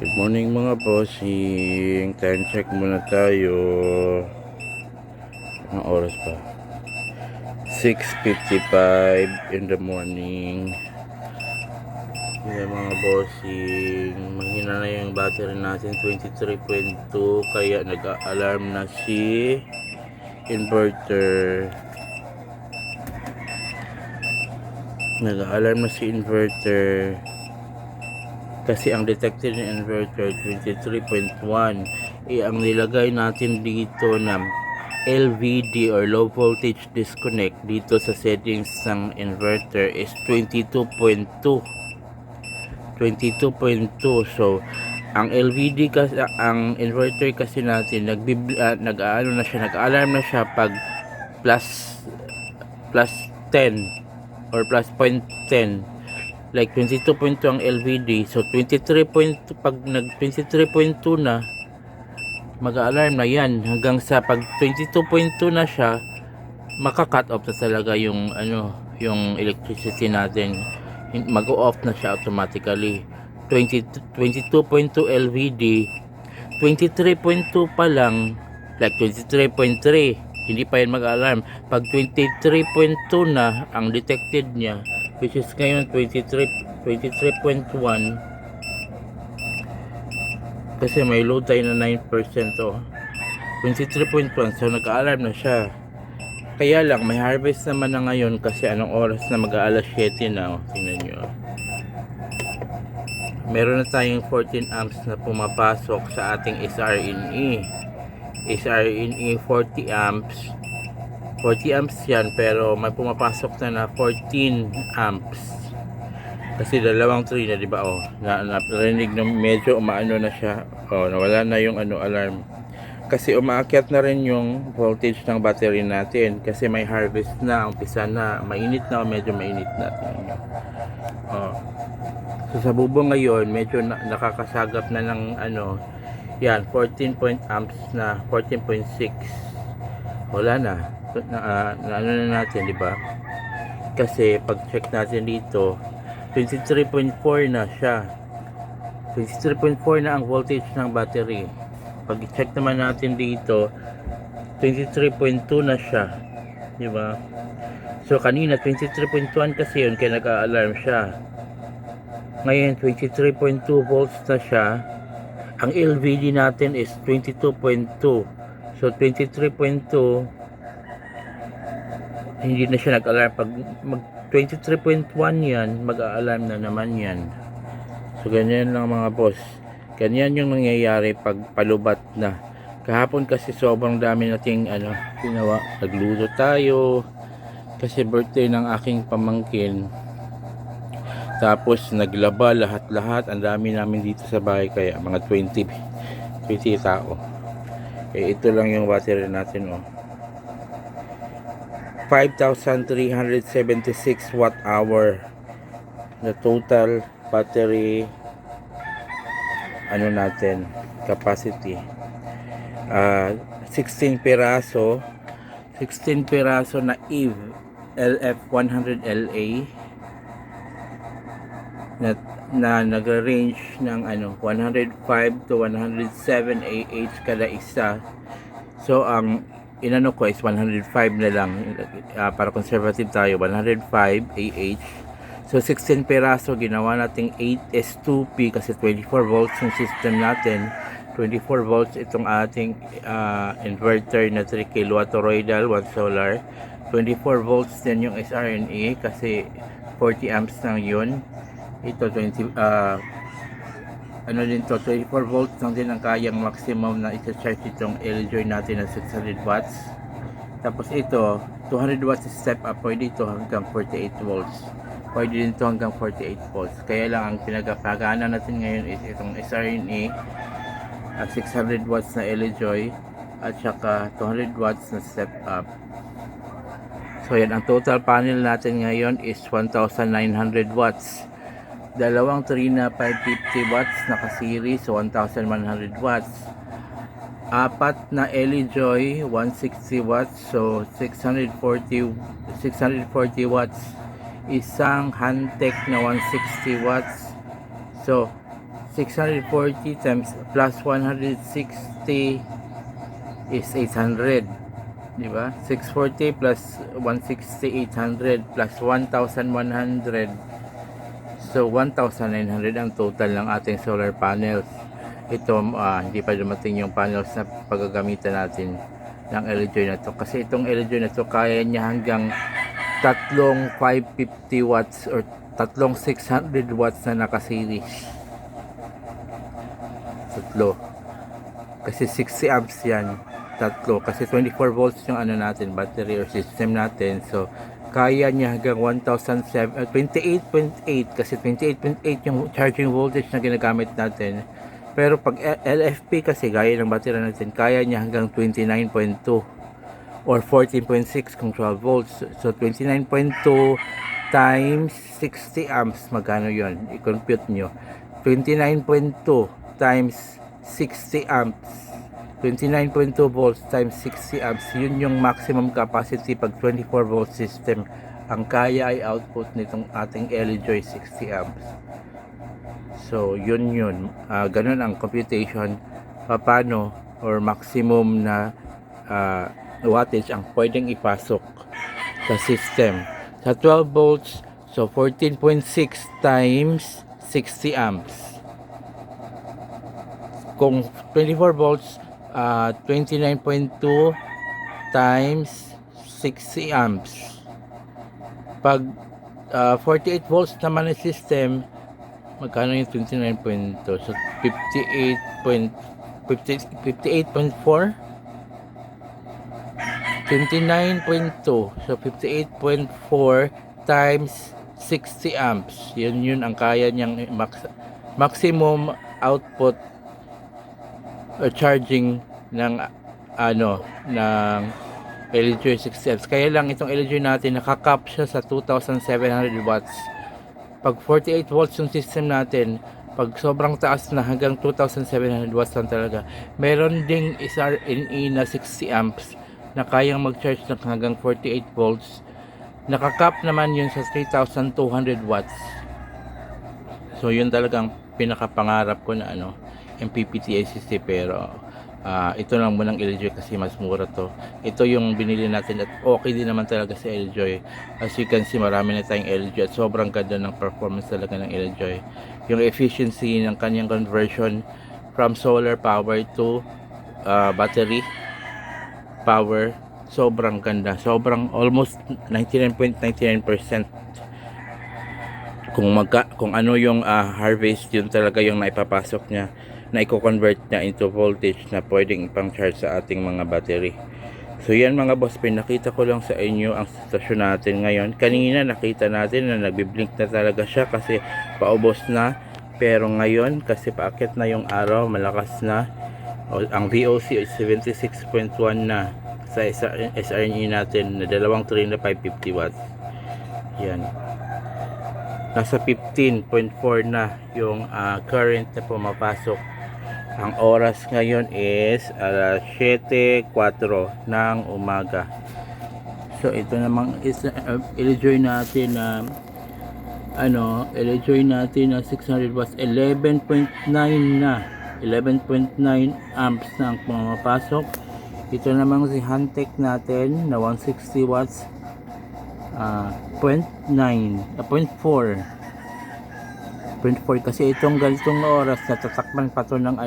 Good morning mga bossing. Time check muna tayo. Anong oras pa? 6:55 in the morning. Yan mga bossing. Mahina na yung battery natin, 23.2. Kaya nag-alarm na si inverter. Nag-alarm na si inverter. Kasi ang detected ng inverter 23.1. Ang nilagay natin dito na LVD or low voltage disconnect dito sa settings ng inverter is 22.2. So ang LVD kasi, ang inverter kasi natin nag-alarm na siya pag plus 10 or plus 0.10. Like 22.2 ang LVD, so 23.2, pag nag 23.2 na mag-alarm na yan hanggang sa pag 22.2 na siya, maka-cut off na talaga yung yung electricity natin, mag-off na siya automatically. 22.2 LVD, 23.2 pa lang, like 23.3 hindi pa yan mag-alarm. Pag 23.2 na ang detected niya, which is ngayon 23.1, kasi may load tayo na 9%, 23.1, so nag-alarm na siya. Kaya lang may harvest naman na ngayon kasi anong oras na, mag-aalas 7 na. Tingnan nyo, meron na tayong 14 amps na pumapasok sa ating SRNE 40 amps yan, pero may pumapasok na 14 amps kasi dalawang 3 na, diba? Narinig na medyo umaano na siya. Nawala na yung alarm kasi umaakyat na rin yung voltage ng battery natin kasi may harvest na, umpisa na, mainit na, medyo mainit na. So sa bubong ngayon medyo nakakasagap na ng yan, 14 amps na, 14.6. Wala na, ano na natin, di ba? Kasi pag check natin dito, 23.4 na siya. 23.4 na ang voltage ng battery. Pag check naman natin dito, 23.2 na siya, di ba? So kanina 23.1 kasi yun, kaya nag-a-alarm siya. Ngayon 23.2 volts na siya. Ang LVD natin is 22.2. So 23.2 hindi na siya nag-alarm. Pag mag 23.1 yan, mag-a-alarm na naman yan. So ganyan lang mga boss. Ganyan yung nangyayari pag palubat na. Kahapon kasi sobrang dami nating ginawa. Nagluto tayo kasi birthday ng aking pamangkin. Tapos naglaba lahat-lahat. Ang dami namin dito sa bahay, kaya mga 20 tao. Ito lang yung battery natin, 5,376 watt hour na total battery natin capacity. 16 piraso na EVE LF100LA na nag-range ng 105 to 107 AH kada isa. So ang inano ko is 105 na lang, para conservative tayo, 105 AH. So 16 peraso, ginawa nating 8S2P kasi 24 volts yung system natin. 24 volts itong ating inverter na 3 kW toroidal, 1 solar. 24 volts din yung SRNE kasi 40 amps lang yun. Ito 20 din to, 24 volts lang din ang kayang maximum na isa-charge itong LG natin na 600 watts. Tapos ito 200 watts step up, pwede ito hanggang 48 volts, pwede din ito hanggang 48 volts. Kaya lang ang pinagpagana natin ngayon is itong SRNE at 600 watts na LG at saka 200 watts na step up. So yan, ang total panel natin ngayon is 1,900 watts. Dalawang 3 na 550 watts naka-series, so 1,100 watts. Apat na LG 160 watts, so 640 watts. Isang Hantec na 160 watts, so 640 times plus 160 is 800, di ba? 640 plus 160, 800 plus 1,100, so 1,900 ang total ng ating solar panels. Ito hindi pa dumating yung panels na paggagamitan natin ng LG na to, kasi itong LG na to kaya niya hanggang tatlong 550 watts or tatlong 600 watts na naka-series. Tatlo. Kasi 60 amps yan. Tatlo. Kasi 24 volts yung ano natin, battery or system natin. So, kaya niya hanggang 1,007, 28.8. Kasi 28.8 yung charging voltage na ginagamit natin. Pero pag LFP kasi, gaya ng battery natin, kaya niya hanggang 29.2 or 14.6 kung 12 volts. So, 29.2 times 60 amps, magkano yun? I-compute nyo. 29.2 times 60 amps, 29.2 volts times 60 amps, yun yung maximum capacity pag 24 volt system ang kaya ay output nitong ating LG 60 amps. So yun ganun ang computation paano or maximum na wattage ang pwedeng ipasok sa system sa 12 volts. So 14.6 times 60 amps. Kung 24 volts, 29.2 times 60 amps. Pag 48 volts naman ang system, magkano yung 29.2? So 58.4 29.2. So 58.4 times 60 amps. Yun ang kaya niyang maximum output charging ng ng LG 60 amps. Kaya lang itong LG natin nakakap siya sa 2,700 watts. Pag 48 volts yung system natin, pag sobrang taas na hanggang 2,700 watts lang talaga. Meron ding SRNE na 60 amps na kayang mag-charge ng hanggang 48 volts. Nakakap naman yun sa 3,200 watts. So yun talagang pinakapangarap ko na MPPT ICC, pero ito lang munang LG kasi mas mura to. Ito yung binili natin at okay din naman talaga sa LG. As you can see, marami na tayong LG at sobrang ganda ng performance talaga ng LG. Yung efficiency ng kanyang conversion from solar power to battery power, sobrang ganda. Sobrang almost 99.99%. Kung ano yung harvest, yun talaga yung naipapasok niya, na i-convert niya into voltage na pwedeng ipang charge sa ating mga battery. So yan mga boss, pinakita ko lang sa inyo ang sitwasyon natin ngayon. Kanina nakita natin na nagbi-blink na talaga siya kasi paubos na, pero ngayon kasi paakyat na yung araw, malakas na. Ang VOC is 76.1 na sa SRNE natin na dalawang train na 550 watts. Yan, nasa 15.4 na yung current na pumapasok. Ang oras ngayon is 7:04 ng umaga. So ito namang is LG natin na LG natin na 600 watts, 11.9 na, 11.9 amps na ang pumapasok. Ito namang si Hantec natin na 160 watts, 0.4 kasi itong ganitong oras natatakpan pa to ng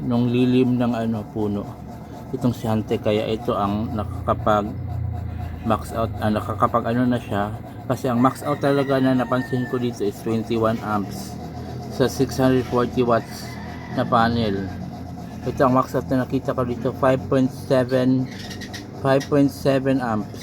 nung lilim ng puno itong si Hantec, kaya ito ang nakakapag max out, nakakapag na siya, kasi ang max out talaga na napansin ko dito is 21 amps sa 640 watts na panel. Ito ang max out na nakita ko dito, 5.7 amps.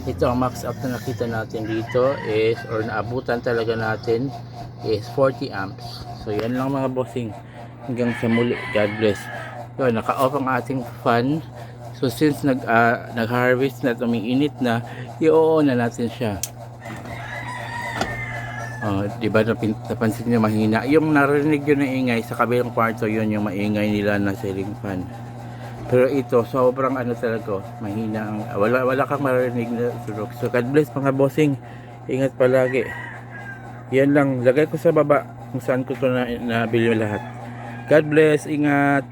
Ito ang max out na nakita natin dito is, or naabutan talaga natin is 40 amps. So yan lang mga bossing, hanggang sa muli, God bless. So naka-off ang ating fan. So since nag-harvest na, umiinit na, i-on na natin siya. Diba napansin nyo mahina yung narinig yun na ingay sa kabilang kwarto, yun yung maingay nila na ceiling fan. Pero ito sobrang talaga, mahina ang, wala kang marinig na turok. So God bless mga bossing, ingat palagi. Yan lang, lagay ko sa baba kung saan ko to nabili lahat. God bless, ingat.